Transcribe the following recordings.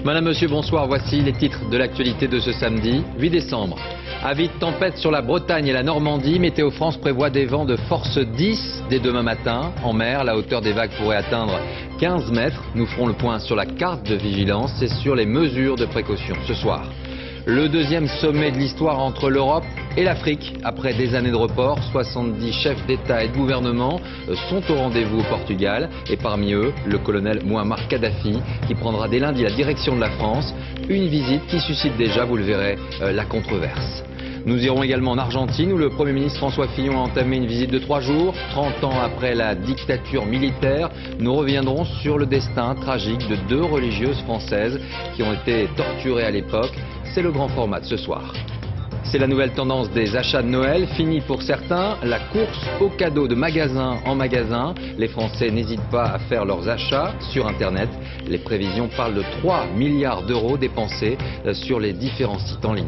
Madame, Monsieur, bonsoir. Voici les titres de l'actualité de ce samedi 8 décembre. Avis de tempête sur la Bretagne et la Normandie. Météo France prévoit des vents de force 10 dès demain matin. En mer, la hauteur des vagues pourrait atteindre 15 mètres. Nous ferons le point sur la carte de vigilance et sur les mesures de précaution ce soir. Le deuxième sommet de l'histoire entre l'Europe et l'Afrique. Après des années de report, 70 chefs d'État et de gouvernement sont au rendez-vous au Portugal. Et parmi eux, le colonel Mouammar Kadhafi qui prendra dès lundi la direction de la France. Une visite qui suscite déjà, vous le verrez, la controverse. Nous irons également en Argentine où le Premier ministre François Fillon a entamé une visite de 3 jours. 30 ans après la dictature militaire, nous reviendrons sur le destin tragique de 2 religieuses françaises qui ont été torturées à l'époque. C'est le grand format de ce soir. C'est la nouvelle tendance des achats de Noël. Fini pour certains la course aux cadeaux de magasin en magasin. Les Français n'hésitent pas à faire leurs achats sur Internet. Les prévisions parlent de 3 milliards d'euros dépensés sur les différents sites en ligne.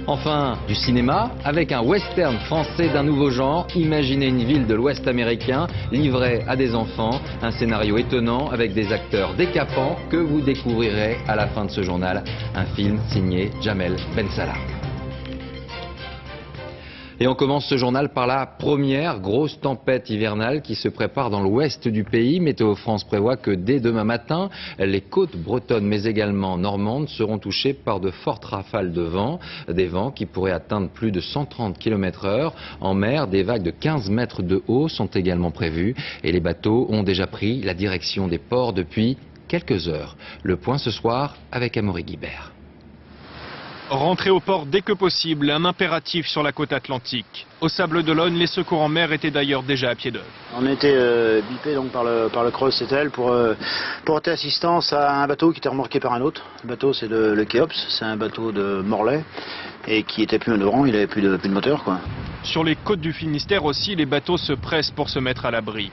Enfin, du cinéma, avec un western français d'un nouveau genre. Imaginez une ville de l'Ouest américain livrée à des enfants. Un scénario étonnant avec des acteurs décapants que vous découvrirez à la fin de ce journal. Un film signé Jamel Bensalah. Et on commence ce journal par la première grosse tempête hivernale qui se prépare dans l'ouest du pays. Météo France prévoit que dès demain matin, les côtes bretonnes mais également normandes seront touchées par de fortes rafales de vent. Des vents qui pourraient atteindre plus de 130 km/h. En mer, des vagues de 15 mètres de haut sont également prévues. Et les bateaux ont déjà pris la direction des ports depuis quelques heures. Le point ce soir avec Amaury Guibert. Rentrer au port dès que possible, un impératif sur la côte atlantique. Au Sables-d'Olonne, les secours en mer étaient d'ailleurs déjà à pied d'œuvre. On a été bipé donc par le Creuse-Setel pour porter assistance à un bateau qui était remorqué par un autre. Le bateau c'est le Kéops, c'est un bateau de Morlaix et qui était plus manœuvrant, il avait plus de moteur quoi. Sur les côtes du Finistère aussi, les bateaux se pressent pour se mettre à l'abri.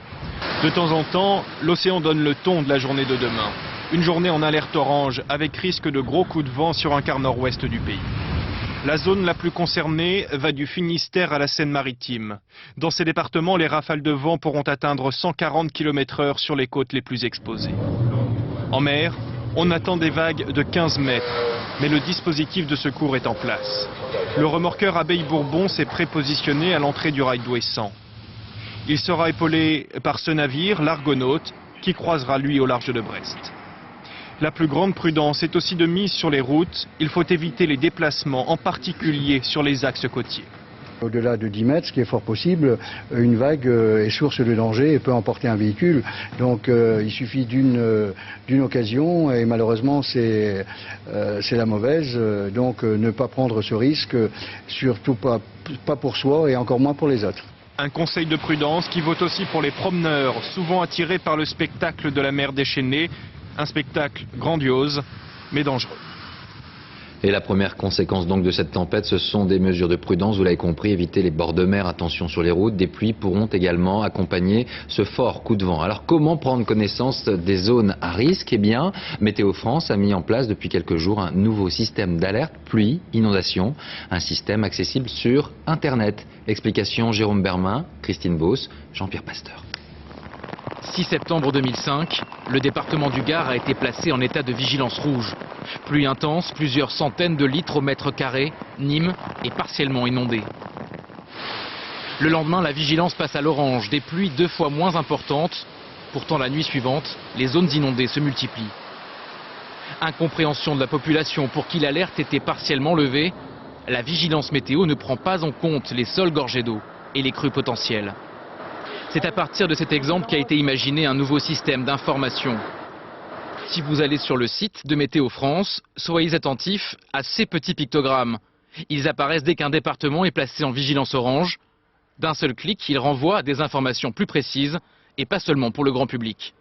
De temps en temps, l'océan donne le ton de la journée de demain. Une journée en alerte orange avec risque de gros coups de vent sur un quart nord-ouest du pays. La zone la plus concernée va du Finistère à la Seine-Maritime. Dans ces départements, les rafales de vent pourront atteindre 140 km/h sur les côtes les plus exposées. En mer, on attend des vagues de 15 mètres, mais le dispositif de secours est en place. Le remorqueur Abeille-Bourbon s'est prépositionné à l'entrée du rail d'Ouessant. Il sera épaulé par ce navire, l'Argonaute, qui croisera lui au large de Brest. La plus grande prudence est aussi de mise sur les routes. Il faut éviter les déplacements, en particulier sur les axes côtiers. Au-delà de 10 mètres, ce qui est fort possible, une vague est source de danger et peut emporter un véhicule. Donc il suffit d'une occasion et malheureusement c'est la mauvaise. Donc ne pas prendre ce risque, surtout pas pour soi et encore moins pour les autres. Un conseil de prudence qui vaut aussi pour les promeneurs, souvent attirés par le spectacle de la mer déchaînée. Un spectacle grandiose, mais dangereux. Et la première conséquence donc de cette tempête, ce sont des mesures de prudence, vous l'avez compris, éviter les bords de mer, attention sur les routes. Des pluies pourront également accompagner ce fort coup de vent. Alors comment prendre connaissance des zones à risque? Eh bien, Météo France a mis en place depuis quelques jours un nouveau système d'alerte pluie, inondation, un système accessible sur Internet. Explication Jérôme Bermin, Christine Beauce, Jean-Pierre Pasteur. 6 septembre 2005, le département du Gard a été placé en état de vigilance rouge. Pluie intense, plusieurs centaines de litres au mètre carré, Nîmes est partiellement inondée. Le lendemain, la vigilance passe à l'orange, des pluies 2 fois moins importantes. Pourtant, la nuit suivante, les zones inondées se multiplient. Incompréhension de la population pour qui l'alerte était partiellement levée. La vigilance météo ne prend pas en compte les sols gorgés d'eau et les crues potentielles. C'est à partir de cet exemple qu'a été imaginé un nouveau système d'information. Si vous allez sur le site de Météo France, soyez attentifs à ces petits pictogrammes. Ils apparaissent dès qu'un département est placé en vigilance orange. D'un seul clic, ils renvoient à des informations plus précises et pas seulement pour le grand public.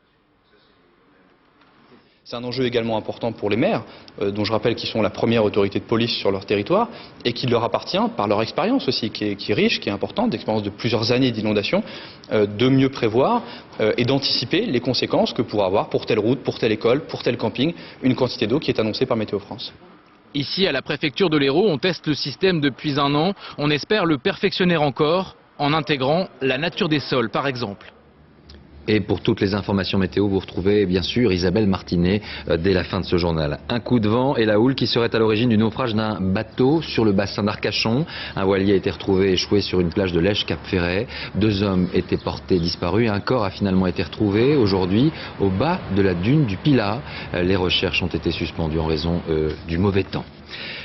C'est un enjeu également important pour les maires, dont je rappelle qu'ils sont la première autorité de police sur leur territoire et qu'il leur appartient, par leur expérience aussi, qui est riche, qui est importante, d'expérience de plusieurs années d'inondation, de mieux prévoir et d'anticiper les conséquences que pourra avoir pour telle route, pour telle école, pour tel camping, une quantité d'eau qui est annoncée par Météo France. Ici, à la préfecture de l'Hérault, on teste le système depuis 1 an. On espère le perfectionner encore en intégrant la nature des sols, par exemple. Et pour toutes les informations météo, vous retrouvez bien sûr Isabelle Martinet dès la fin de ce journal. Un coup de vent et la houle qui serait à l'origine du naufrage d'un bateau sur le bassin d'Arcachon. Un voilier a été retrouvé échoué sur une plage de l'Esch-Cap-Ferret. 2 hommes étaient portés disparus. Un corps a finalement été retrouvé aujourd'hui au bas de la dune du Pilat. Les recherches ont été suspendues en raison du mauvais temps.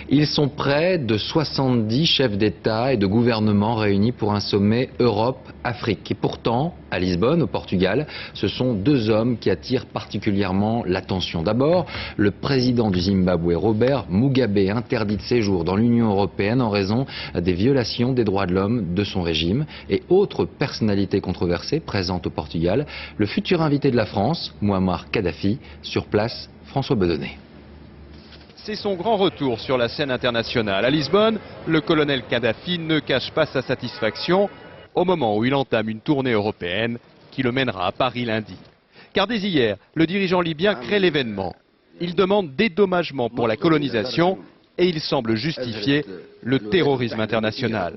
Ils sont près de 70 chefs d'État et de gouvernement réunis pour un sommet Europe-Afrique. Et pourtant, à Lisbonne, au Portugal, ce sont 2 hommes qui attirent particulièrement l'attention. D'abord, le président du Zimbabwe, Robert Mugabe, interdit de séjour dans l'Union européenne en raison des violations des droits de l'homme de son régime. Et autre personnalité controversée présente au Portugal, le futur invité de la France, Mouammar Kadhafi, sur place, François Bedonnet. C'est son grand retour sur la scène internationale. À Lisbonne, le colonel Kadhafi ne cache pas sa satisfaction au moment où il entame une tournée européenne qui le mènera à Paris lundi. Car dès hier, le dirigeant libyen crée l'événement. Il demande dédommagement pour la colonisation et il semble justifier le terrorisme international.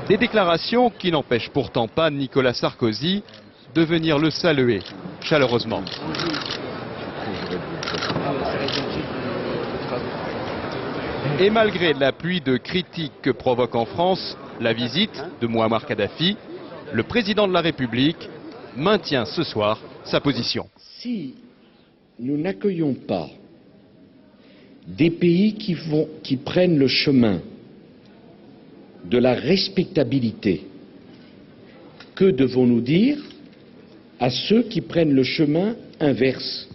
Des déclarations qui n'empêchent pourtant pas Nicolas Sarkozy de venir le saluer chaleureusement. Et malgré la pluie de critiques que provoque en France la visite de Mouammar Kadhafi, le président de la République maintient ce soir sa position. Si nous n'accueillons pas des pays qui prennent le chemin de la respectabilité, que devons-nous dire à ceux qui prennent le chemin inverse?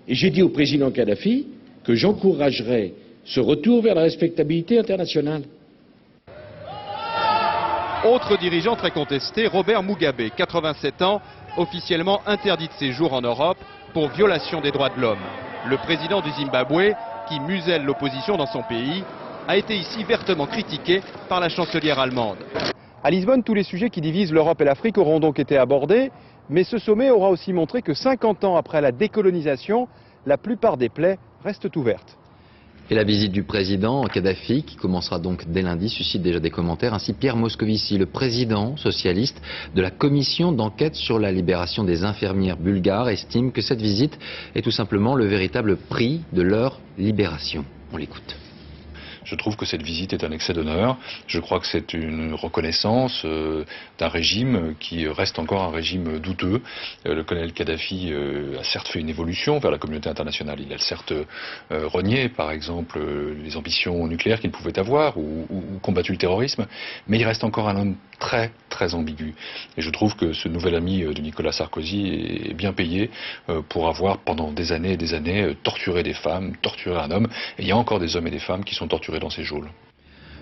Et j'ai dit au président Kadhafi que j'encouragerais ce retour vers la respectabilité internationale. Autre dirigeant très contesté, Robert Mugabe, 87 ans, officiellement interdit de séjour en Europe pour violation des droits de l'homme. Le président du Zimbabwe, qui muselle l'opposition dans son pays, a été ici vertement critiqué par la chancelière allemande. À Lisbonne, tous les sujets qui divisent l'Europe et l'Afrique auront donc été abordés, mais ce sommet aura aussi montré que 50 ans après la décolonisation, la plupart des plaies restent ouvertes. Et la visite du président Kadhafi, qui commencera donc dès lundi, suscite déjà des commentaires. Ainsi, Pierre Moscovici, le président socialiste de la commission d'enquête sur la libération des infirmières bulgares, estime que cette visite est tout simplement le véritable prix de leur libération. On l'écoute. Je trouve que cette visite est un excès d'honneur. Je crois que c'est une reconnaissance d'un régime qui reste encore un régime douteux. Le colonel Kadhafi a certes fait une évolution vers la communauté internationale. Il a certes renié, par exemple, les ambitions nucléaires qu'il pouvait avoir ou combattu le terrorisme, mais il reste encore un homme très, très ambigu. Et je trouve que ce nouvel ami de Nicolas Sarkozy est bien payé pour avoir, pendant des années et des années, torturé des femmes, torturé un homme. Et il y a encore des hommes et des femmes qui sont torturés dans ces geôles.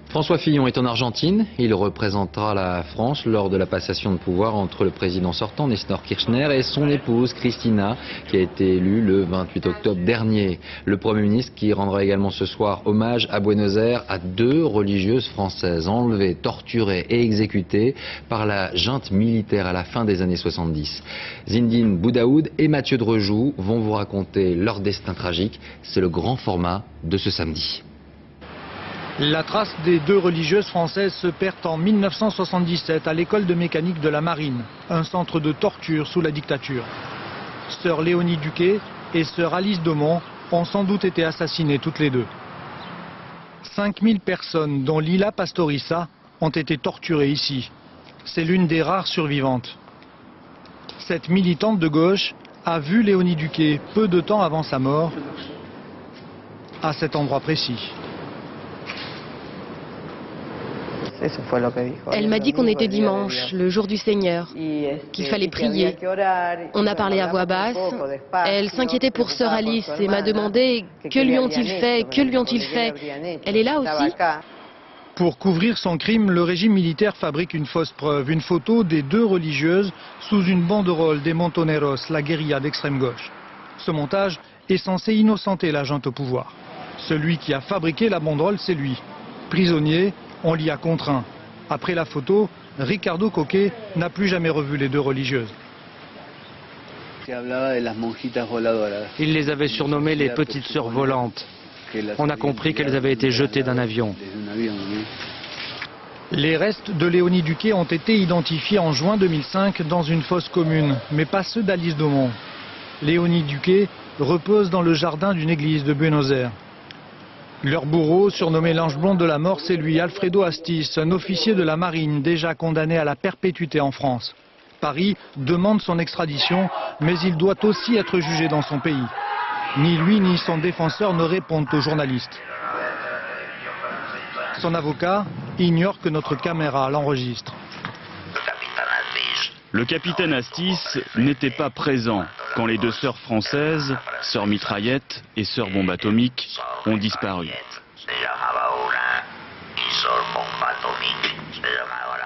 François Fillon est en Argentine. Il représentera la France lors de la passation de pouvoir entre le président sortant, Néstor Kirchner, et son épouse, Cristina, qui a été élue le 28 octobre dernier. Le Premier ministre qui rendra également ce soir hommage à Buenos Aires à 2 religieuses françaises enlevées, torturées et exécutées par la junte militaire à la fin des années 70. Zindine Boudaoud et Mathieu Drejoux vont vous raconter leur destin tragique. C'est le grand format de ce samedi. La trace des 2 religieuses françaises se perd en 1977 à l'école de mécanique de la Marine, un centre de torture sous la dictature. Sœur Léonie Duquet et sœur Alice Domont ont sans doute été assassinées toutes les 2. 5000 personnes, dont Lila Pastoriza, ont été torturées ici. C'est l'une des rares survivantes. Cette militante de gauche a vu Léonie Duquet peu de temps avant sa mort, à cet endroit précis. Elle m'a dit qu'on était dimanche, le jour du Seigneur, qu'il fallait prier. On a parlé à voix basse. Elle s'inquiétait pour sœur Alice et m'a demandé que lui ont-ils fait, que lui ont-ils fait. Elle est là aussi. Pour couvrir son crime, le régime militaire fabrique une fausse preuve, une photo des 2 religieuses sous une banderole des Montoneros, la guérilla d'extrême gauche. Ce montage est censé innocenter la junte au pouvoir. Celui qui a fabriqué la banderole, c'est lui. Prisonnier, on l'y a contraint. Après la photo, Ricardo Coquet n'a plus jamais revu les 2 religieuses. Il les avait surnommées les petites sœurs volantes. On a compris qu'elles avaient été jetées d'un avion. Les restes de Léonie Duquet ont été identifiés en juin 2005 dans une fosse commune, mais pas ceux d'Alice Daumont. Léonie Duquet repose dans le jardin d'une église de Buenos Aires. Leur bourreau, surnommé l'ange blond de la mort, c'est lui, Alfredo Astiz, un officier de la marine déjà condamné à la perpétuité en France. Paris demande son extradition, mais il doit aussi être jugé dans son pays. Ni lui ni son défenseur ne répondent aux journalistes. Son avocat ignore que notre caméra l'enregistre. Le capitaine Astiz n'était pas présent quand les deux sœurs françaises, sœur Mitraillette et sœur Bombe Atomique, ont disparu.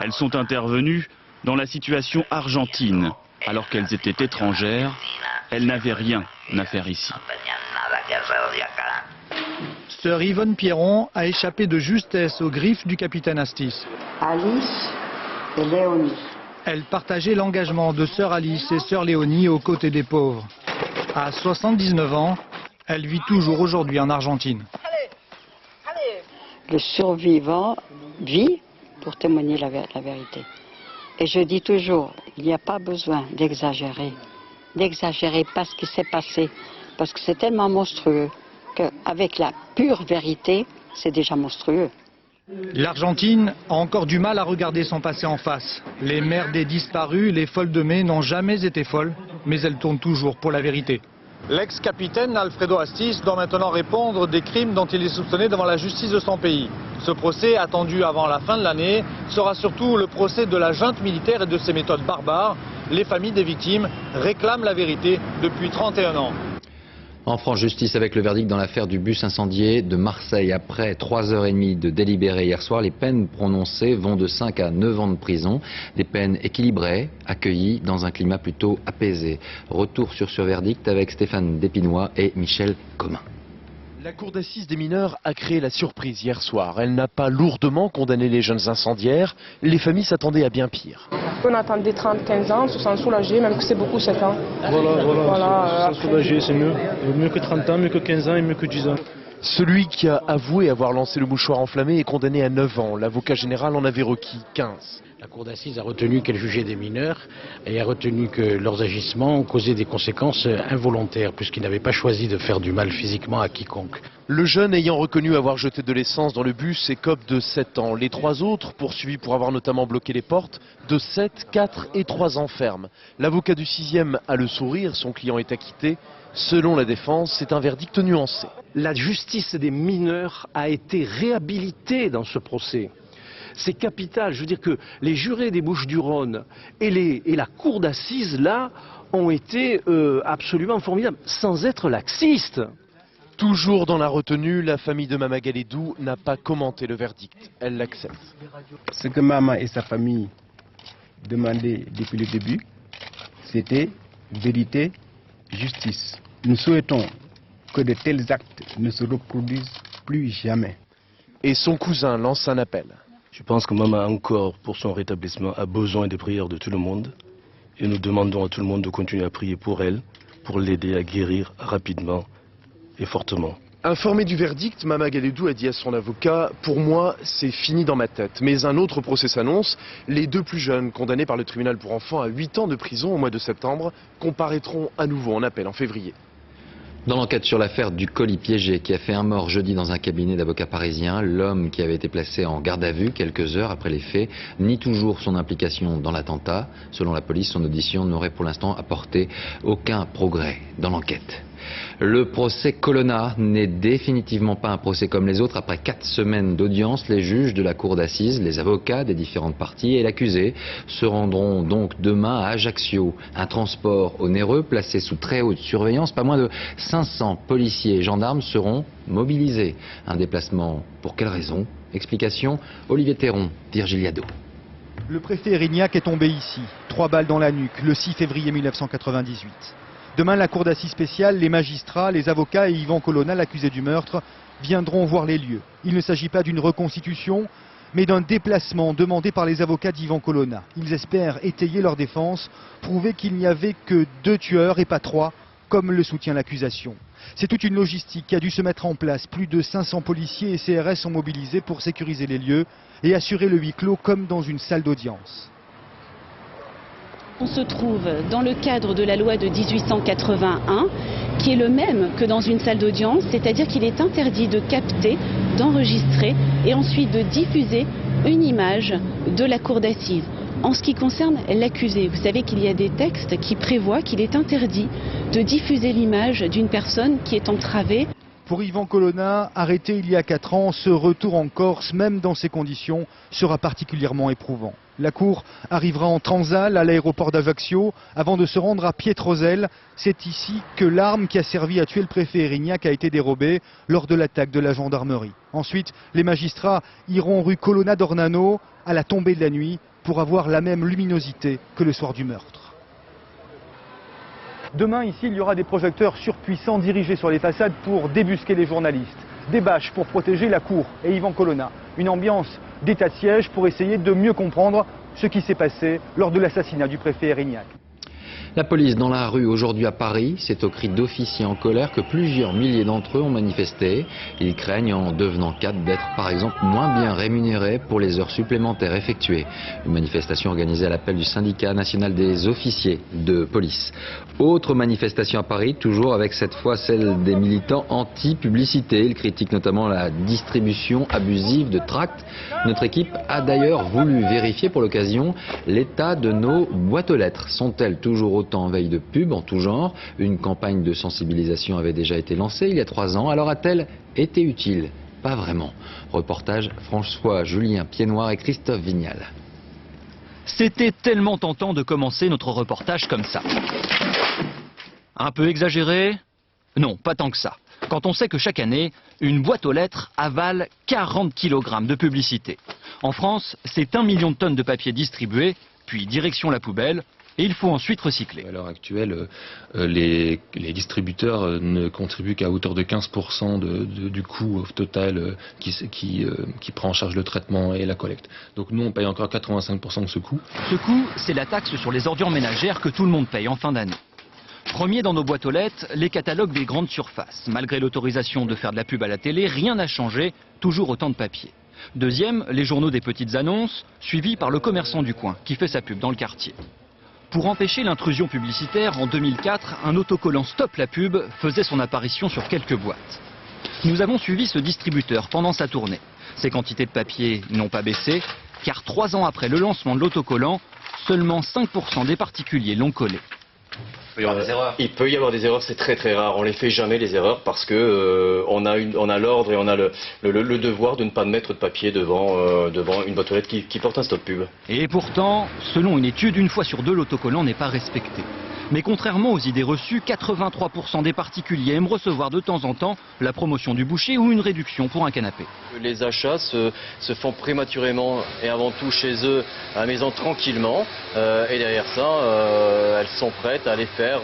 Elles sont intervenues dans la situation argentine. Alors qu'elles étaient étrangères, elles n'avaient rien à faire ici. Sœur Yvonne Pierron a échappé de justesse aux griffes du capitaine Astiz. Alice et Léonie. Elle partageait l'engagement de sœur Alice et sœur Léonie aux côtés des pauvres. À 79 ans, elle vit toujours aujourd'hui en Argentine. Le survivant vit pour témoigner la vérité. Et je dis toujours, il n'y a pas besoin d'exagérer pas ce qui s'est passé, parce que c'est tellement monstrueux qu'avec la pure vérité, c'est déjà monstrueux. L'Argentine a encore du mal à regarder son passé en face. Les mères des disparus, les folles de mai, n'ont jamais été folles, mais elles tournent toujours pour la vérité. L'ex-capitaine Alfredo Astiz doit maintenant répondre des crimes dont il est soupçonné devant la justice de son pays. Ce procès, attendu avant la fin de l'année, sera surtout le procès de la junte militaire et de ses méthodes barbares. Les familles des victimes réclament la vérité depuis 31 ans. En France, justice avec le verdict dans l'affaire du bus incendié de Marseille. Après 3h30 de délibéré hier soir, les peines prononcées vont de 5 à 9 ans de prison. Des peines équilibrées, accueillies dans un climat plutôt apaisé. Retour sur ce verdict avec Stéphane Despinois et Michel Comin. La cour d'assises des mineurs a créé la surprise hier soir. Elle n'a pas lourdement condamné les jeunes incendiaires. Les familles s'attendaient à bien pire. On attendait 30-15 ans, on se sent soulagé, même que c'est beaucoup 7 ans. Voilà, se sent soulagé, c'est mieux. Mieux que 30 ans, mieux que 15 ans et mieux que 10 ans. Celui qui a avoué avoir lancé le mouchoir enflammé est condamné à 9 ans. L'avocat général en avait requis 15. La cour d'assises a retenu qu'elle jugeait des mineurs et a retenu que leurs agissements ont causé des conséquences involontaires puisqu'ils n'avaient pas choisi de faire du mal physiquement à quiconque. Le jeune ayant reconnu avoir jeté de l'essence dans le bus écope de 7 ans. Les 3 autres, poursuivis pour avoir notamment bloqué les portes, de 7, 4 et 3 ans ferme. L'avocat du 6e a le sourire, son client est acquitté. Selon la défense, c'est un verdict nuancé. La justice des mineurs a été réhabilitée dans ce procès. C'est capital. Je veux dire que les jurés des Bouches-du-Rhône et la cour d'assises, là, ont été absolument formidables, sans être laxistes. Toujours dans la retenue, la famille de Mama Galédou n'a pas commenté le verdict. Elle l'accepte. Ce que Maman et sa famille demandaient depuis le début, c'était vérité, justice. Nous souhaitons que de tels actes ne se reproduisent plus jamais. Et son cousin lance un appel. Je pense que Maman, encore pour son rétablissement, a besoin des prières de tout le monde. Et nous demandons à tout le monde de continuer à prier pour elle, pour l'aider à guérir rapidement et fortement. Informé du verdict, Mama Galédou a dit à son avocat « Pour moi, c'est fini dans ma tête ». Mais un autre procès s'annonce. Les 2 plus jeunes, condamnés par le tribunal pour enfants à 8 ans de prison au mois de septembre, comparaîtront à nouveau en appel en février. Dans l'enquête sur l'affaire du colis piégé qui a fait un mort jeudi dans un cabinet d'avocats parisiens, l'homme qui avait été placé en garde à vue quelques heures après les faits nie toujours son implication dans l'attentat. Selon la police, son audition n'aurait pour l'instant apporté aucun progrès dans l'enquête. Le procès Colonna n'est définitivement pas un procès comme les autres. Après 4 semaines d'audience, les juges de la cour d'assises, les avocats des différentes parties et l'accusé se rendront donc demain à Ajaccio. Un transport onéreux placé sous très haute surveillance. Pas moins de 500 policiers et gendarmes seront mobilisés. Un déplacement pour quelle raison? Explication, Olivier Théron, Virgiliado. Le préfet Erignac est tombé ici, 3 balles dans la nuque, le 6 février 1998. Demain, la cour d'assises spéciale, les magistrats, les avocats et Yvan Colonna, l'accusé du meurtre, viendront voir les lieux. Il ne s'agit pas d'une reconstitution, mais d'un déplacement demandé par les avocats d'Yvan Colonna. Ils espèrent étayer leur défense, prouver qu'il n'y avait que 2 tueurs et pas 3, comme le soutient l'accusation. C'est toute une logistique qui a dû se mettre en place. Plus de 500 policiers et CRS sont mobilisés pour sécuriser les lieux et assurer le huis clos comme dans une salle d'audience. On se trouve dans le cadre de la loi de 1881, qui est le même que dans une salle d'audience, c'est-à-dire qu'il est interdit de capter, d'enregistrer et ensuite de diffuser une image de la cour d'assises. En ce qui concerne l'accusé, vous savez qu'il y a des textes qui prévoient qu'il est interdit de diffuser l'image d'une personne qui est entravée. Pour Yvan Colonna, arrêté il y a 4 ans, ce retour en Corse, même dans ces conditions, sera particulièrement éprouvant. La cour arrivera en Transal à l'aéroport d'Ajaccio avant de se rendre à Pietrosel. C'est ici que l'arme qui a servi à tuer le préfet Erignac a été dérobée lors de l'attaque de la gendarmerie. Ensuite, les magistrats iront rue Colonna d'Ornano à la tombée de la nuit pour avoir la même luminosité que le soir du meurtre. Demain, ici, il y aura des projecteurs surpuissants dirigés sur les façades pour débusquer les journalistes. Des bâches pour protéger la cour et Yvan Colonna. Une ambiance d'état de siège pour essayer de mieux comprendre ce qui s'est passé lors de l'assassinat du préfet Erignac. La police dans la rue aujourd'hui à Paris, c'est au cri d'officiers en colère que plusieurs milliers d'entre eux ont manifesté. Ils craignent, en devenant cadres, d'être par exemple moins bien rémunérés pour les heures supplémentaires effectuées. Une manifestation organisée à l'appel du syndicat national des officiers de police. Autre manifestation à Paris, toujours avec cette fois celle des militants anti-publicité. Ils critiquent notamment la distribution abusive de tracts. Notre équipe a d'ailleurs voulu vérifier pour l'occasion l'état de nos boîtes aux lettres. Sont-elles toujours autant en veille de pub en tout genre? Une campagne de sensibilisation avait déjà été lancée il y a 3 ans. Alors a-t-elle été utile? Pas vraiment. Reportage François-Julien Piednoir et Christophe Vignal. C'était tellement tentant de commencer notre reportage comme ça. Un peu exagéré? Non, pas tant que ça. Quand on sait que chaque année, une boîte aux lettres avale 40 kg de publicité. En France, c'est 1 million de tonnes de papier distribué, puis direction la poubelle, et il faut ensuite recycler. À l'heure actuelle, les distributeurs ne contribuent qu'à hauteur de 15% du coût total qui prend en charge le traitement et la collecte. Donc nous, on paye encore 85% de ce coût. Ce coût, c'est la taxe sur les ordures ménagères que tout le monde paye en fin d'année. Premier dans nos boîtes aux lettres, les catalogues des grandes surfaces. Malgré l'autorisation de faire de la pub à la télé, rien n'a changé, toujours autant de papier. Deuxième, les journaux des petites annonces, suivis par le commerçant du coin, qui fait sa pub dans le quartier. Pour empêcher l'intrusion publicitaire, en 2004, un autocollant Stop la pub faisait son apparition sur quelques boîtes. Nous avons suivi ce distributeur pendant sa tournée. Ses quantités de papier n'ont pas baissé, car 3 ans après le lancement de l'autocollant, seulement 5% des particuliers l'ont collé. Il peut y avoir des erreurs, c'est très très rare. On les fait jamais les erreurs parce que on a l'ordre et on a le devoir de ne pas mettre de papier devant une boîte aux lettres qui porte un stop pub. Et pourtant, selon une étude, 1 fois sur 2, l'autocollant n'est pas respecté. Mais contrairement aux idées reçues, 83% des particuliers aiment recevoir de temps en temps la promotion du boucher ou une réduction pour un canapé. Les achats se font prématurément et avant tout chez eux à la maison tranquillement. Et derrière ça, elles sont prêtes à aller faire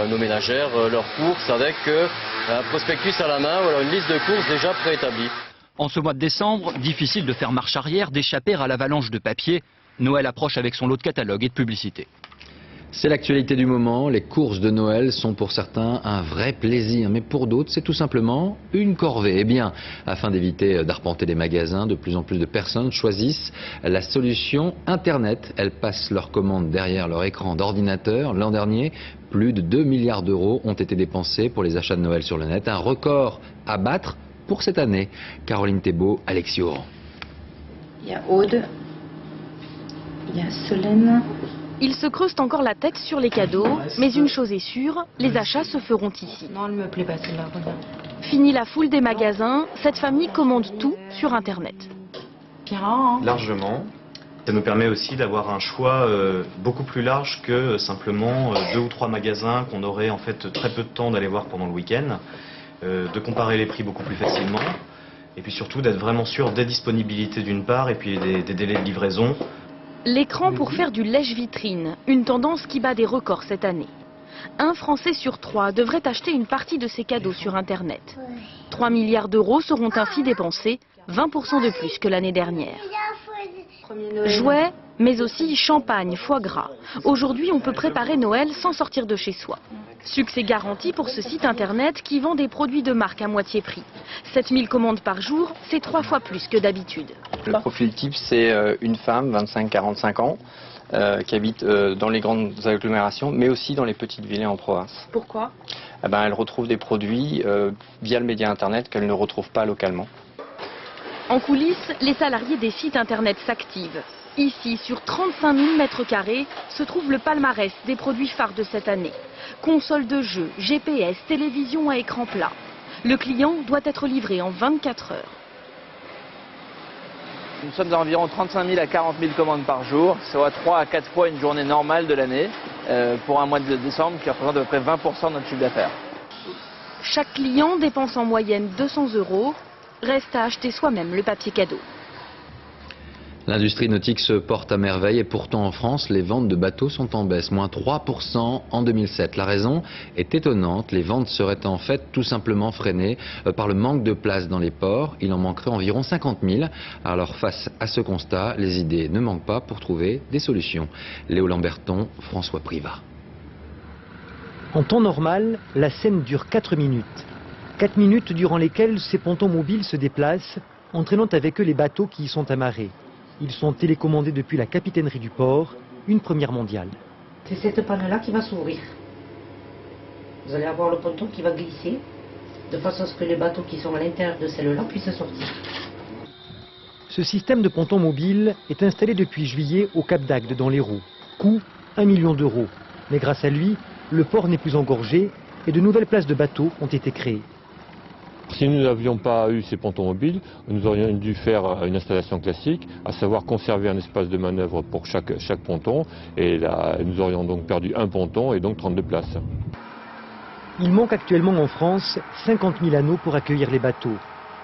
nos ménagères, leurs courses avec un prospectus à la main, voilà, une liste de courses déjà préétablie. En ce mois de décembre, difficile de faire marche arrière, d'échapper à l'avalanche de papier. Noël approche avec son lot de catalogues et de publicités. C'est l'actualité du moment. Les courses de Noël sont pour certains un vrai plaisir, mais pour d'autres, c'est tout simplement une corvée. Eh bien, afin d'éviter d'arpenter les magasins, de plus en plus de personnes choisissent la solution Internet. Elles passent leurs commandes derrière leur écran d'ordinateur. L'an dernier, plus de 2 milliards d'euros ont été dépensés pour les achats de Noël sur le net. Un record à battre pour cette année. Caroline Thébault, Alexis Oran. Il y a Aude, il y a Solène. Ils se creusent encore la tête sur les cadeaux, mais une chose est sûre, les achats se feront ici. Non, elle me plaît pas celle-là, regarde. Fini la foule des magasins, cette famille commande tout sur Internet. Largement. Ça nous permet aussi d'avoir un choix beaucoup plus large que simplement 2 ou 3 magasins qu'on aurait en fait très peu de temps d'aller voir pendant le week-end, de comparer les prix beaucoup plus facilement, et puis surtout d'être vraiment sûr des disponibilités d'une part, et puis des délais de livraison. L'écran pour faire du lèche-vitrine, une tendance qui bat des records cette année. 1 Français sur 3 devrait acheter une partie de ses cadeaux sur Internet. 3 milliards d'euros seront ainsi dépensés, 20% de plus que l'année dernière. Jouets, mais aussi champagne, foie gras. Aujourd'hui, on peut préparer Noël sans sortir de chez soi. Succès garanti pour ce site internet qui vend des produits de marque à moitié prix. 7000 commandes par jour, c'est 3 fois plus que d'habitude. Le profil type, c'est une femme, 25-45 ans, qui habite dans les grandes agglomérations, mais aussi dans les petites villes en province. Pourquoi ? Elle retrouve des produits via le média internet qu'elle ne retrouve pas localement. En coulisses, les salariés des sites internet s'activent. Ici, sur 35 000 mètres carrés, se trouve le palmarès des produits phares de cette année. Consoles de jeux, GPS, télévision à écran plat. Le client doit être livré en 24 heures. Nous sommes à environ 35 000 à 40 000 commandes par jour, soit 3 à 4 fois une journée normale de l'année, pour un mois de décembre qui représente à peu près 20% de notre chiffre d'affaires. Chaque client dépense en moyenne 200 €. Reste à acheter soi-même le papier cadeau. L'industrie nautique se porte à merveille et pourtant en France, les ventes de bateaux sont en baisse, moins 3% en 2007. La raison est étonnante, les ventes seraient en fait tout simplement freinées par le manque de place dans les ports. Il en manquerait environ 50 000. Alors face à ce constat, les idées ne manquent pas pour trouver des solutions. Léo Lamberton, François Privat. En temps normal, la scène dure 4 minutes. 4 minutes durant lesquelles ces pontons mobiles se déplacent, entraînant avec eux les bateaux qui y sont amarrés. Ils sont télécommandés depuis la capitainerie du port, une première mondiale. C'est cette panne-là qui va s'ouvrir. Vous allez avoir le ponton qui va glisser, de façon à ce que les bateaux qui sont à l'intérieur de celle-là puissent sortir. Ce système de ponton mobile est installé depuis juillet au Cap d'Agde dans l'Hérault. Coût 1 million €. Mais grâce à lui, le port n'est plus engorgé et de nouvelles places de bateaux ont été créées. Si nous n'avions pas eu ces pontons mobiles, nous aurions dû faire une installation classique, à savoir conserver un espace de manœuvre pour chaque ponton. Et là, nous aurions donc perdu un ponton et donc 32 places. Il manque actuellement en France 50 000 anneaux pour accueillir les bateaux.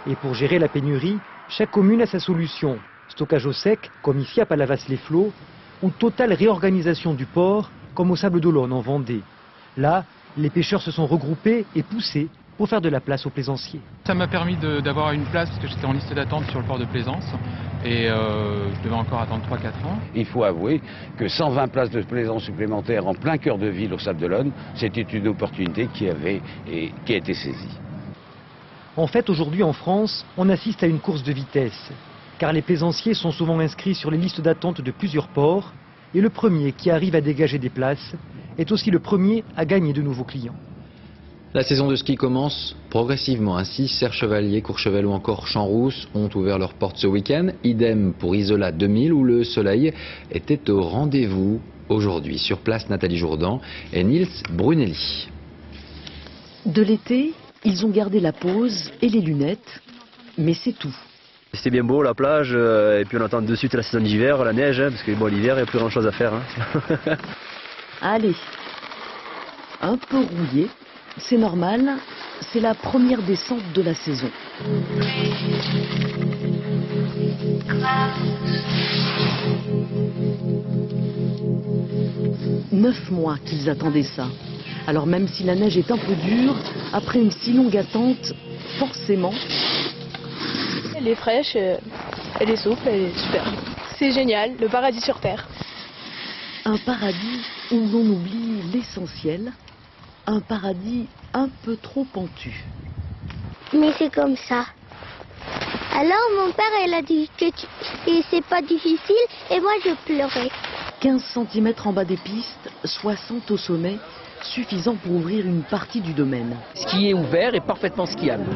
Et pour gérer la pénurie, chaque commune a sa solution. Stockage au sec, comme ici à Palavas-les-Flots, ou totale réorganisation du port, comme au Sable d'Olonne en Vendée. Là, les pêcheurs se sont regroupés et poussés pour faire de la place aux plaisanciers. Ça m'a permis d'avoir une place parce que j'étais en liste d'attente sur le port de Plaisance et je devais encore attendre 3-4 ans. Il faut avouer que 120 places de plaisance supplémentaires en plein cœur de ville au Sable d'Olonne, c'était une opportunité qui a été saisie. En fait, aujourd'hui en France, on assiste à une course de vitesse, car les plaisanciers sont souvent inscrits sur les listes d'attente de plusieurs ports, et le premier qui arrive à dégager des places est aussi le premier à gagner de nouveaux clients. La saison de ski commence progressivement. Ainsi, Serre-Chevalier, Courchevel ou encore Champs-Rousse ont ouvert leurs portes ce week-end. Idem pour Isola 2000 où le soleil était au rendez-vous aujourd'hui. Sur place, Nathalie Jourdan et Nils Brunelli. De l'été, ils ont gardé la pose et les lunettes, mais c'est tout. C'était bien beau la plage et puis on attend de suite la saison d'hiver, la neige, parce que bon, l'hiver il n'y a plus grand chose à faire. Allez, un peu rouillé. C'est normal, c'est la première descente de la saison. Neuf mois qu'ils attendaient ça. Alors même si la neige est un peu dure, après une si longue attente, forcément... Elle est fraîche, elle est souple, elle est super. C'est génial, le paradis sur Terre. Un paradis où l'on oublie l'essentiel. Un paradis un peu trop pentu. Mais c'est comme ça. Alors mon père il a dit que c'est pas difficile et moi je pleurais. 15 cm en bas des pistes, 60 au sommet, suffisant pour ouvrir une partie du domaine. Ce qui est ouvert est parfaitement skiable.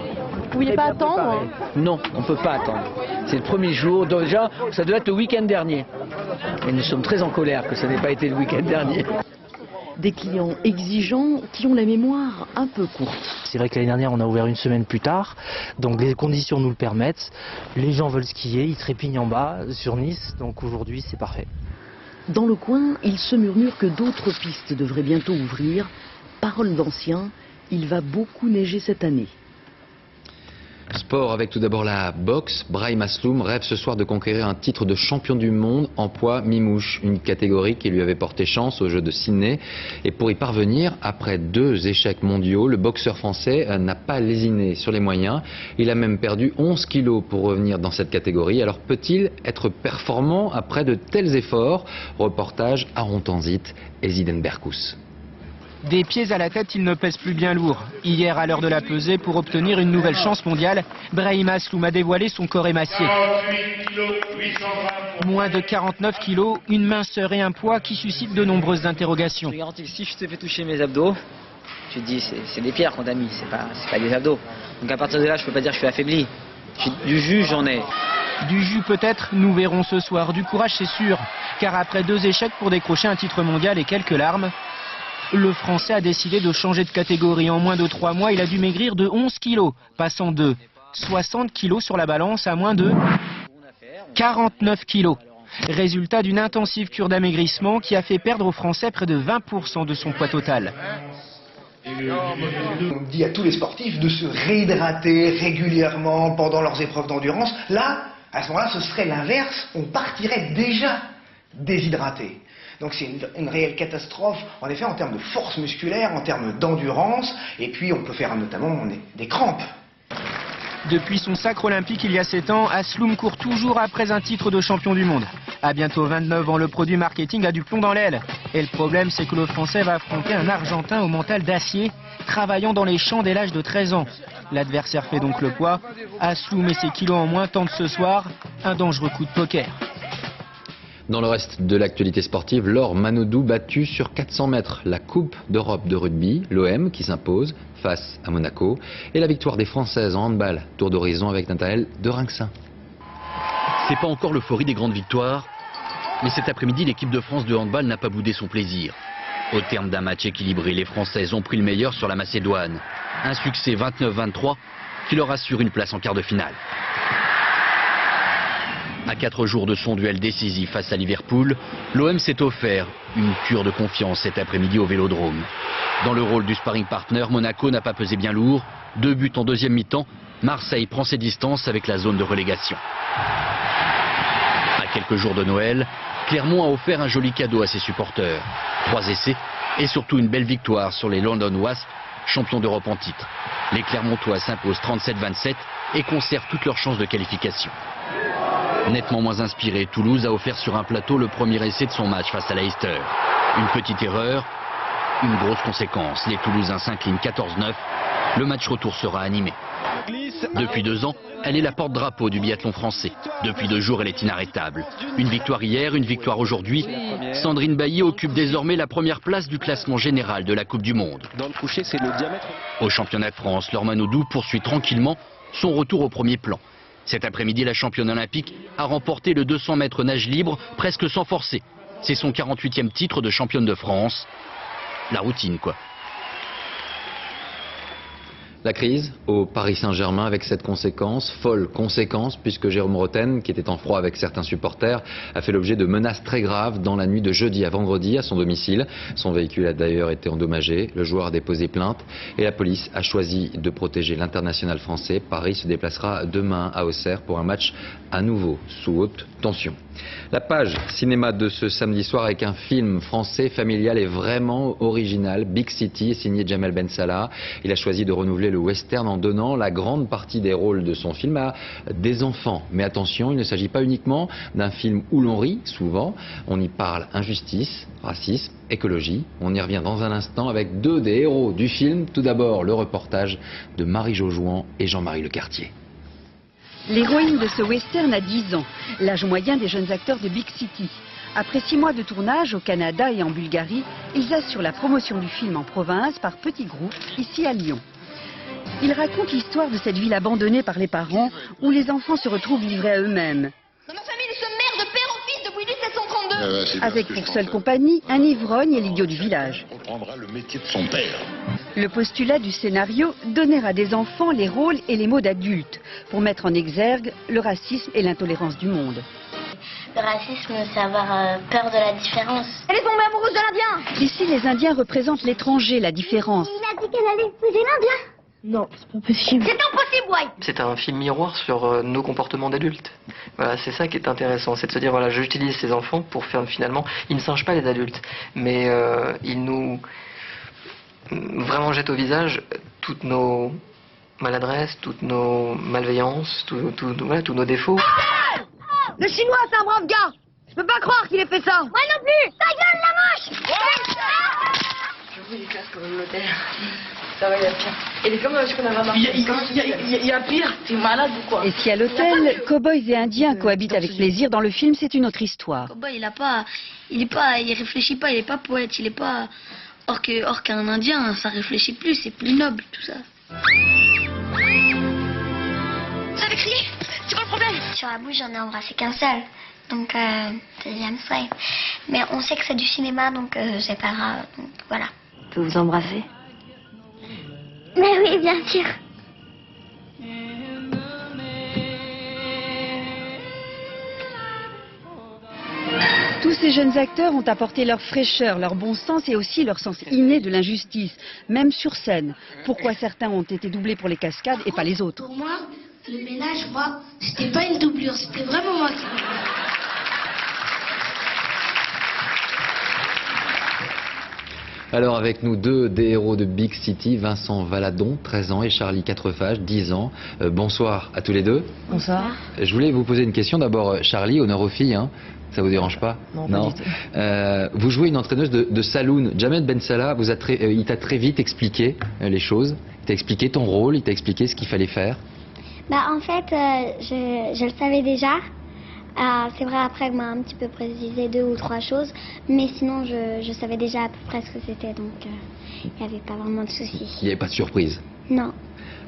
Vous vouliez pas attendre? Non, on ne peut pas attendre. C'est le premier jour, donc déjà ça doit être le week-end dernier. Et nous sommes très en colère que ça n'ait pas été le week-end dernier. Des clients exigeants qui ont la mémoire un peu courte. C'est vrai que l'année dernière, on a ouvert une semaine plus tard, donc les conditions nous le permettent. Les gens veulent skier, ils trépignent en bas sur Nice, donc aujourd'hui c'est parfait. Dans le coin, il se murmure que d'autres pistes devraient bientôt ouvrir. Parole d'ancien, il va beaucoup neiger cette année. Sport avec tout d'abord la boxe. Brahim Asloum rêve ce soir de conquérir un titre de champion du monde en poids mi-mouche, une catégorie qui lui avait porté chance aux Jeux de Sydney. Et pour y parvenir, après 2 échecs mondiaux, le boxeur français n'a pas lésiné sur les moyens. Il a même perdu 11 kilos pour revenir dans cette catégorie. Alors peut-il être performant après de tels efforts? Reportage Aaron Tanzit et Ziden Berkous. Des pieds à la tête, il ne pèse plus bien lourd. Hier, à l'heure de la pesée, pour obtenir une nouvelle chance mondiale, Brahim Asloum a dévoilé son corps émacié. Moins de 49 kilos, une minceur et un poids qui suscitent de nombreuses interrogations. Je garantis que si je te fais toucher mes abdos, tu te dis c'est des pierres qu'on t'a mis, c'est pas des abdos. Donc à partir de là, je peux pas dire que je suis affaibli. Du jus, j'en ai. Du jus peut-être, nous verrons ce soir. Du courage, c'est sûr. Car après 2 échecs pour décrocher un titre mondial et quelques larmes, le Français a décidé de changer de catégorie. En moins de 3 mois, il a dû maigrir de 11 kilos, passant de 60 kilos sur la balance à moins de 49 kilos. Résultat d'une intensive cure d'amaigrissement qui a fait perdre aux Français près de 20% de son poids total. On dit à tous les sportifs de se réhydrater régulièrement pendant leurs épreuves d'endurance. Là, à ce moment-là, ce serait l'inverse. On partirait déjà déshydraté. Donc c'est une réelle catastrophe, en effet, en termes de force musculaire, en termes d'endurance, et puis on peut faire notamment des crampes. Depuis son sacre olympique il y a 7 ans, Asloum court toujours après un titre de champion du monde. À bientôt 29 ans, le produit marketing a du plomb dans l'aile. Et le problème, c'est que le Français va affronter un Argentin au mental d'acier, travaillant dans les champs dès l'âge de 13 ans. L'adversaire fait donc le poids. Asloum et ses kilos en moins tentent ce soir un dangereux coup de poker. Dans le reste de l'actualité sportive, Laure Manodou battue sur 400 mètres. La Coupe d'Europe de rugby, l'OM qui s'impose face à Monaco. Et la victoire des Françaises en handball. Tour d'horizon avec Nathanaël de Rinxin. C'est pas encore l'euphorie des grandes victoires, mais cet après-midi, l'équipe de France de handball n'a pas boudé son plaisir. Au terme d'un match équilibré, les Françaises ont pris le meilleur sur la Macédoine. Un succès 29-23 qui leur assure une place en quart de finale. À 4 jours de son duel décisif face à Liverpool, l'OM s'est offert une cure de confiance cet après-midi au Vélodrome. Dans le rôle du sparring partner, Monaco n'a pas pesé bien lourd. 2 buts en deuxième mi-temps, Marseille prend ses distances avec la zone de relégation. À quelques jours de Noël, Clermont a offert un joli cadeau à ses supporters. 3 essais et surtout une belle victoire sur les London Wasps, champions d'Europe en titre. Les Clermontois s'imposent 37-27 et conservent toutes leurs chances de qualification. Nettement moins inspiré, Toulouse a offert sur un plateau le premier essai de son match face à Leicester. Une petite erreur, une grosse conséquence. Les Toulousains s'inclinent 14-9. Le match retour sera animé. Depuis 2 ans, elle est la porte-drapeau du biathlon français. Depuis 2 jours, elle est inarrêtable. Une victoire hier, une victoire aujourd'hui. Sandrine Bailly occupe désormais la première place du classement général de la Coupe du Monde. Au championnat de France, Laure Manodou poursuit tranquillement son retour au premier plan. Cet après-midi, la championne olympique a remporté le 200 mètres nage libre presque sans forcer. C'est son 48e titre de championne de France. La routine, quoi. La crise au Paris Saint-Germain avec cette conséquence, folle conséquence, puisque Jérôme Rotten, qui était en froid avec certains supporters, a fait l'objet de menaces très graves dans la nuit de jeudi à vendredi à son domicile. Son véhicule a d'ailleurs été endommagé, le joueur a déposé plainte et la police a choisi de protéger l'international français. Paris se déplacera demain à Auxerre pour un match à nouveau sous haute tension. La page cinéma de ce samedi soir avec un film français familial et vraiment original, Big City, signé Jamel Ben Salah. Il a choisi de renouveler le western en donnant la grande partie des rôles de son film à des enfants. Mais attention, il ne s'agit pas uniquement d'un film où l'on rit, souvent. On y parle injustice, racisme, écologie. On y revient dans un instant avec 2 des héros du film. Tout d'abord, le reportage de Marie Jaujoin et Jean-Marie Lecartier. L'héroïne de ce western a 10 ans, l'âge moyen des jeunes acteurs de Big City. Après 6 mois de tournage au Canada et en Bulgarie, ils assurent la promotion du film en province par petits groupes, ici à Lyon. Ils racontent l'histoire de cette ville abandonnée par les parents, où les enfants se retrouvent livrés à eux-mêmes. Dans ma famille, nous sommes mères de père en fils depuis 1732. Avec pour seule compagnie un ivrogne et l'idiot du village. On reprendra le métier de son père. Le postulat du scénario, donner à des enfants les rôles et les mots d'adultes, pour mettre en exergue le racisme et l'intolérance du monde. Le racisme, c'est avoir peur de la différence. Elle est tombée amoureuse de l'Indien. Ici, les Indiens représentent l'étranger, la différence. Il a dit qu'elle allait épouser l'Indien. Non, c'est pas possible. C'est impossible, ouais. C'est un film miroir sur nos comportements d'adultes. Voilà, c'est ça qui est intéressant, c'est de se dire, voilà, j'utilise ces enfants pour faire finalement, ils ne singent pas les adultes, mais ils nous vraiment jettent au visage toutes nos maladresses, toutes nos malveillances, voilà, tous nos défauts. Le chinois, c'est un brave gars. Je peux pas croire qu'il ait fait ça. Moi non plus. Ta gueule, la moche. J'avoue, il est classe comme l'hôtel. Ça va, il y a pire. Il est comme ce qu'on avait remarqué. Il y a pire. T'es malade ou quoi? Et si à l'hôtel, cow-boys et indiens cohabitent avec plaisir dans le film, c'est une autre histoire. Cowboy, il réfléchit pas, il est pas poète, il est pas... Or qu'un indien, ça réfléchit plus, c'est plus noble, tout ça. Vous avez crié? C'est quoi le problème? Sur la bouche, j'en ai embrassé qu'un seul. Donc, c'est James Wayne. Mais on sait que c'est du cinéma, donc c'est pas grave. Donc, voilà. Je peux vous embrasser? Mais oui, bien sûr. Tous ces jeunes acteurs ont apporté leur fraîcheur, leur bon sens et aussi leur sens inné de l'injustice, même sur scène. Pourquoi certains ont été doublés pour les cascades et pas les autres? Pour moi, le ménage, c'était pas une doublure, c'était vraiment moi qui... Alors avec nous deux des héros de Big City, Vincent Valadon, 13 ans, et Charlie Quatrefages, 10 ans. Bonsoir à tous les deux. Bonsoir. Je voulais vous poser une question. D'abord, Charlie, honneur aux filles, hein. Ça vous dérange pas? Non, pas du tout. Vous jouez une entraîneuse de saloon. Jamel Ben Salah, il t'a très vite expliqué les choses. Il t'a expliqué ton rôle, il t'a expliqué ce qu'il fallait faire. Bah en fait, je le savais déjà. C'est vrai, après, elle m'a un petit peu précisé 2 ou 3 choses, mais sinon, je savais déjà à peu près ce que c'était, donc il n'y avait pas vraiment de soucis. Il n'y avait pas de surprise? Non.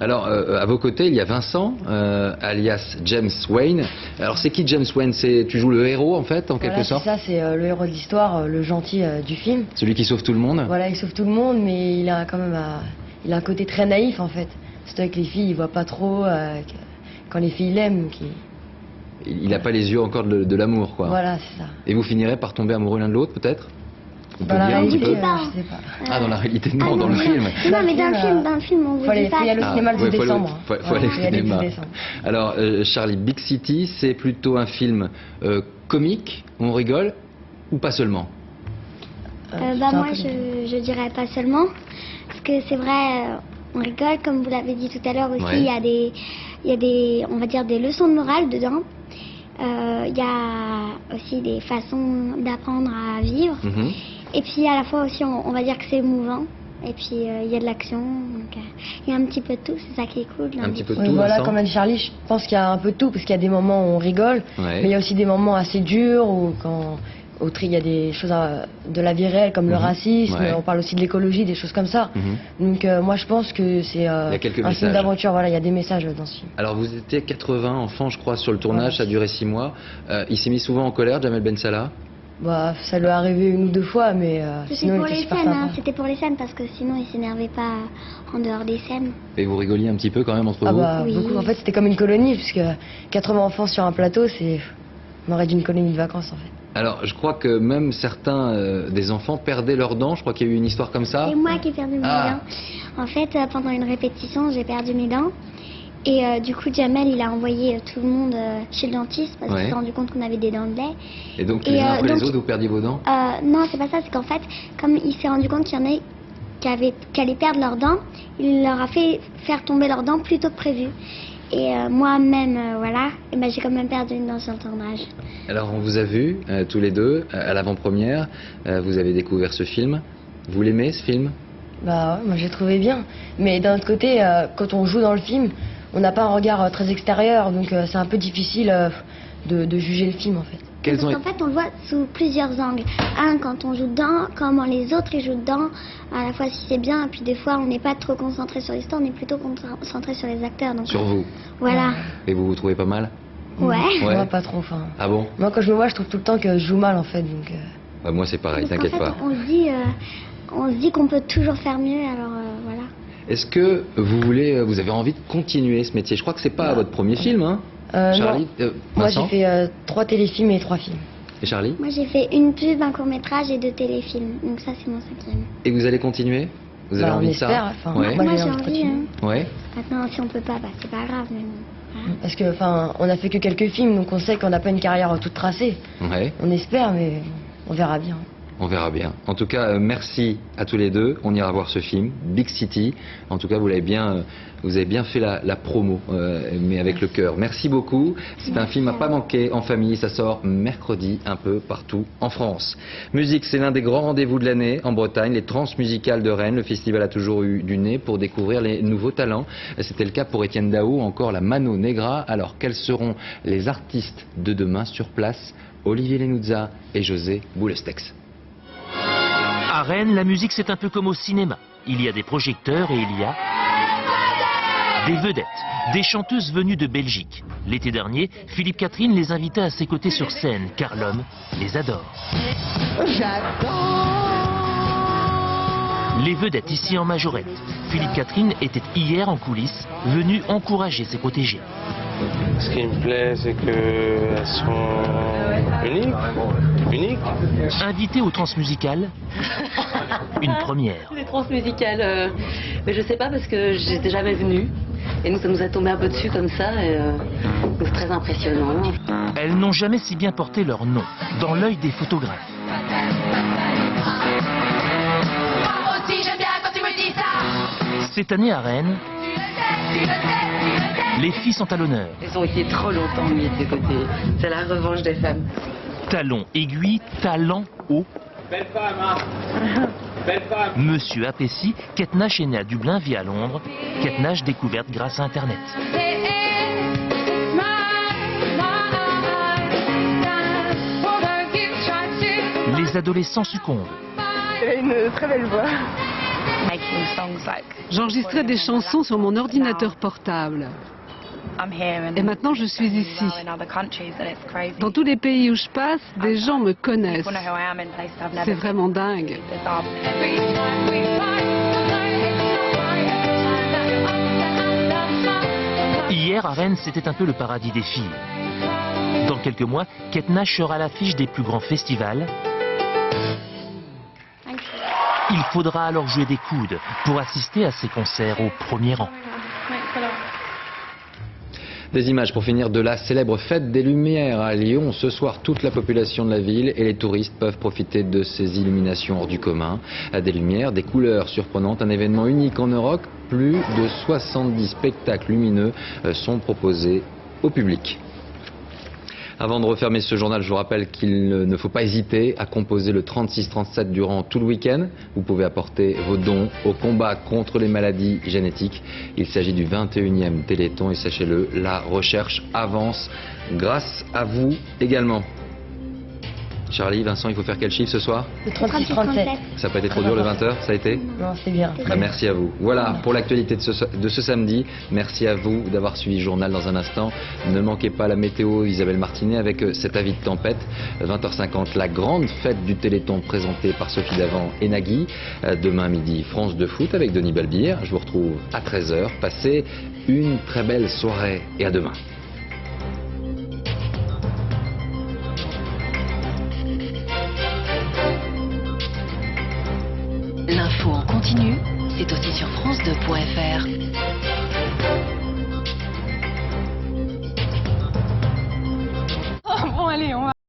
Alors, à vos côtés, il y a Vincent, alias James Wayne. Alors, c'est qui James Wayne? Tu joues le héros, en fait, en quelque sorte? C'est ça, c'est le héros de l'histoire, le gentil du film. Celui qui sauve tout le monde? Voilà, il sauve tout le monde, mais il a quand même il a un côté très naïf, en fait. C'est vrai que les filles, il voit pas trop quand les filles l'aiment. Il n'a pas les yeux encore de l'amour, quoi. Voilà, c'est ça. Et vous finirez par tomber amoureux l'un de l'autre, peut-être? Dans la réalité, je sais pas. Ah, dans la réalité, non, dans le film. Non, mais dans le film, on vous dit pas. Faut aller au cinéma le 10 décembre. Faut aller au cinéma. Alors, Charlie, Big City, c'est plutôt un film comique, on rigole, ou pas seulement? Moi, je dirais pas seulement. Parce que c'est vrai, on rigole, comme vous l'avez dit tout à l'heure aussi, il y a des, on va dire, des leçons de morale dedans. Il y a aussi des façons d'apprendre à vivre. Et puis à la fois aussi, on va dire que c'est émouvant. Et puis il y a de l'action. Donc il y a un petit peu de tout, c'est ça qui est cool. Un petit peu de tout. Voilà, comme a dit Charlie, je pense qu'il y a un peu de tout, parce qu'il y a des moments où on rigole, mais il y a aussi des moments assez durs où il y a des choses de la vie réelle comme le racisme, on parle aussi de l'écologie, des choses comme ça. Donc moi je pense que c'est un film d'aventure, voilà, il y a des messages dans ce film. Alors vous étiez 80 enfants je crois sur le tournage, ça a duré 6 mois. Il s'est mis souvent en colère, Jamel Ben Salah? Bah, ça lui est arrivé 1 ou 2 fois, mais sinon il était super sympa. C'était pour les scènes, parce que sinon il s'énervait pas en dehors des scènes. Et vous rigoliez un petit peu quand même entre vous? Oui. Beaucoup. En fait c'était comme une colonie, puisque 80 enfants sur un plateau, on aurait d'une colonie de vacances en fait. Alors, je crois que même certains des enfants perdaient leurs dents. Je crois qu'il y a eu une histoire comme ça. C'est moi qui ai perdu mes dents. En fait, pendant une répétition, j'ai perdu mes dents. Et du coup, Jamel, il a envoyé tout le monde chez le dentiste parce qu'il s'est rendu compte qu'on avait des dents de lait. Et donc, les uns après les autres, vous perdiez vos dents? Non, c'est pas ça. C'est qu'en fait, comme il s'est rendu compte qu'il y en a qui allaient perdre leurs dents, il leur a fait faire tomber leurs dents plus tôt que prévu. Et moi-même, voilà, j'ai quand même perdu une dent sur le tournage. Alors, on vous a vu tous les deux à l'avant-première. Vous avez découvert ce film. Vous l'aimez, ce film? Bah ouais, moi j'ai trouvé bien. Mais d'un autre côté, quand on joue dans le film, on n'a pas un regard très extérieur, donc c'est un peu difficile de juger le film en fait. En fait, on le voit sous plusieurs angles. Quand on joue dedans, comment les autres ils jouent dedans, à la fois si c'est bien, et puis des fois on n'est pas trop concentré sur l'histoire, on est plutôt concentré sur les acteurs. Donc, sur vous? Voilà. Et vous vous trouvez pas mal? Ouais. Moi pas trop, enfin. Ah bon? Moi quand je me vois, je trouve tout le temps que je joue mal en fait, donc... Bah, moi c'est pareil, t'inquiète pas. On se dit qu'on peut toujours faire mieux, alors voilà. Est-ce que vous avez envie de continuer ce métier? Je crois que c'est pas votre premier film, hein? Charlie, moi j'ai fait 3 téléfilms et 3 films. Et Charlie? Moi j'ai fait une pub, un court-métrage et 2 téléfilms, donc ça c'est mon 5e. Et vous allez continuer? Vous avez envie de ça? Enfin, ouais. Moi j'ai envie. Hein. Ouais. Maintenant, si on peut pas, bah, c'est pas grave. Mais bon. Parce que, enfin, on a fait que quelques films, donc on sait qu'on n'a pas une carrière toute tracée. Ouais. On espère, mais on verra bien. On verra bien. En tout cas, merci à tous les deux. On ira voir ce film, Big City. En tout cas, vous avez bien fait la promo, mais avec le cœur. Merci beaucoup. C'est un film à pas manquer en famille. Ça sort mercredi un peu partout en France. Musique, c'est l'un des grands rendez-vous de l'année en Bretagne. Les Transmusicales de Rennes. Le festival a toujours eu du nez pour découvrir les nouveaux talents. C'était le cas pour Étienne Dao, encore la Mano Negra. Alors, quels seront les artistes de demain sur place? Olivier Lenuzza et José Boulestex. À Rennes, la musique c'est un peu comme au cinéma. Il y a des projecteurs et il y a des vedettes, des chanteuses venues de Belgique. L'été dernier, Philippe Catherine les invitait à ses côtés sur scène, car l'homme les adore. Les vedettes ici en majorette. Philippe Catherine était hier en coulisses, venu encourager ses protégés. Ce qui me plaît, c'est qu'elles sont uniques. Invité au Transmusicales, une première. Les Transmusicales, mais je sais pas parce que j'étais jamais venue. Et nous, ça nous a tombé un peu dessus comme ça, et c'est très impressionnant. Elles n'ont jamais si bien porté leur nom, dans l'œil des photographes. Cette année à Rennes, les filles sont à l'honneur. Elles ont été trop longtemps mises de côté. C'est la revanche des femmes. Talons aiguilles, talent haut. Belle femme, hein. Belle femme. Monsieur apprécie, Kate Nash est née à Dublin, vit à Londres. Kate Nash découverte grâce à Internet. Les adolescents succombent. Elle a une très belle voix. J'enregistrais des chansons sur mon ordinateur portable. Et maintenant, je suis ici. Dans tous les pays où je passe, des gens me connaissent. C'est vraiment dingue. Hier, à Rennes, c'était un peu le paradis des filles. Dans quelques mois, Kate Nash sera à l'affiche des plus grands festivals. Il faudra alors jouer des coudes pour assister à ces concerts au premier rang. Des images pour finir de la célèbre fête des Lumières à Lyon. Ce soir, toute la population de la ville et les touristes peuvent profiter de ces illuminations hors du commun. Des lumières, des couleurs surprenantes, un événement unique en Europe. Plus de 70 spectacles lumineux sont proposés au public. Avant de refermer ce journal, je vous rappelle qu'il ne faut pas hésiter à composer le 36-37 durant tout le week-end. Vous pouvez apporter vos dons au combat contre les maladies génétiques. Il s'agit du 21e Téléthon et sachez-le, la recherche avance grâce à vous également. Charlie, Vincent, il faut faire quel chiffre ce soir? Le 36-37. Ça n'a pas été trop dur le 20h, ça a été? Non, c'est bien. Bah, merci à vous. Voilà pour l'actualité de ce samedi. Merci à vous d'avoir suivi le journal dans un instant. Ne manquez pas la météo, Isabelle Martinet, avec cet avis de tempête. 20h50, la grande fête du Téléthon présentée par Sophie Davant et Nagui. Demain midi, France de foot avec Denis Balbir. Je vous retrouve à 13h. Passez une très belle soirée et à demain. L'info en continu, c'est aussi sur France2.fr.